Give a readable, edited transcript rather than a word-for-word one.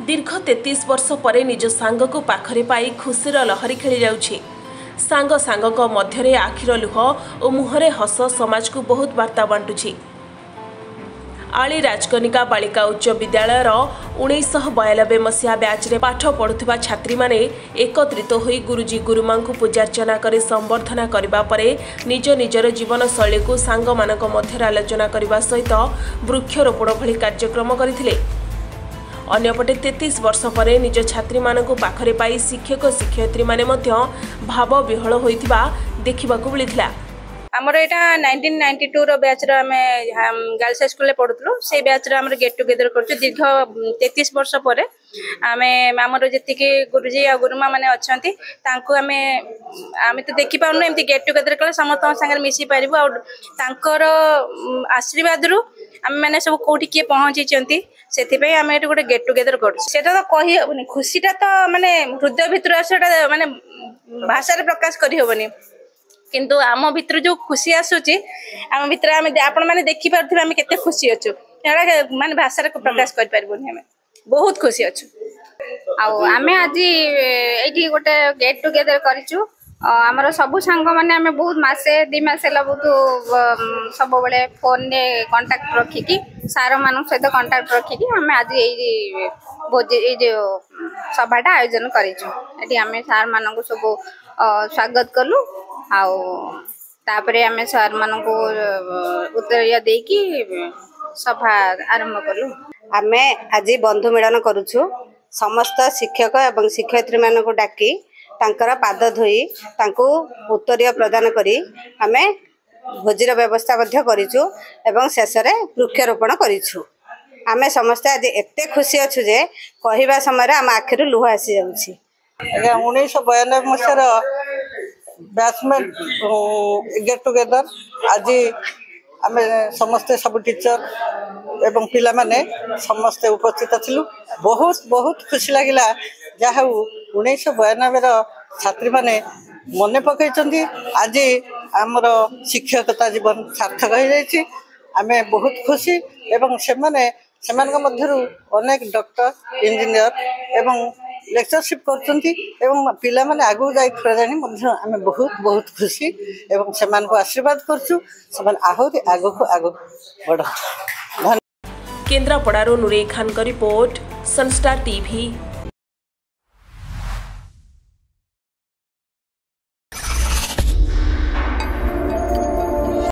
दीर्घ 33 वर्ष पर निज सांग को पाखरे पाई खुशीर लहरी खेली जाउछि। सांग सांगक मध्यरे आखिर लुह और मुहरे हस समाज को बहुत वार्ता बांटुछि। आली राजकनिका बालिका उच्च विद्यालय 1992 मसीहा बैच रे पाठ पढ़ुवा छात्री माने एकत्रित होई गुरुजी गुरुमा को पूजार्चना कर संबर्धना करबा परे निज निजर जीवन शैली को सांग मानक मध्य आलोचना करने सहित वृक्षरोपण भली कार्यक्रम करथिले। अन्यपटे 33 वर्ष पर निज छात्री मानक पाखरे पाई शिक्षक शिक्षयित्री माने मध्य भाव विहल होइथिबा देखिबाकू मिलिथिला। आमर यहाँ 1992 रो बैच रो आमे गर्ल्स स्कूल में पढ़ुतलु से बैच रो आमर गेट टुगेदर करछु। दीर्घ 33 वर्ष पर आमे आमर जति के गुरुजी आ गुरुमा माने अछंती तांको आमे तो देखि पाउनु एमती गेट टुगेदर कले समस्त संगे मिसी पारिबु आ तांकर आशीर्वाद रु आमे माने सब कोठी के पहुंची चंती सेथिपई आमे एटा गोटे गेट टुगेदर करछु। सेटा तो कहि होबनी खुशीटा तो माने हृदय भितर आसेटा माने भाषा रे प्रकाश करि होबनी किंतु आम भितर जो खुशी आसूची आम भितर आपण मैंने देखी पार्थिबे आम केते खुशी अच्छु माने भाषा रे प्रकाश कर पारबोनी। आम बहुत खुशी अच्छु। आमे आज एठी गोटे गेट टुगेदर करिछु। आमर सब सांग माने आमे बहुत मासे 2 मास हला बहुत सब बेले फोन ने कांटेक्ट रखिकी सार मान सहित कांटेक्ट रखिकी आमे आज ए भोज ए जो सभाटा आयोजन करिछु। एठी आमे सार मान को सब स्वागत कलु तापरे आमे सर मान को उत्तर देकी सभा आरंभ कलु। आमे आज बंधु मिलन करूछु। समस्त शिक्षक एवं शिक्षयित्री मान को डाकी तांकर पाद धोई तांको उत्तरीय प्रदान करी आमे भोजीर व्यवस्था मध्य करिछु एवं शेष रे वृक्षरोपण करिछु। आमे समस्त आज एते खुशी अच्छु जे कहिबा समय आम आखिरु लुह आसी जाउछि। 1992 मसीहार बैचमेट गेट टुगेदर आज आम समस्ते सब टीचर एवं पिला माने समस्ते उपस्थित थिलु। बहुत बहुत खुशी लागिला जहा 1992 छात्री माने मने पकईचंती आज आमर शिक्षकता जीवन सार्थक हो जाइछि। आमे बहुत खुशी एवं सेमानक मध्यरु अनेक डॉक्टर इंजीनियर एवं लेक्चरशिप करचंती एवं पिला माने आगु जाई जानी मध्य आमे बहुत बहुत खुशी एवं सेमान को आशीर्वाद करछु। समान आहुति आगु को आगु बढ़। केन्द्रापड़ारो नुरे खान का रिपोर्ट, सनस्टार टीवी।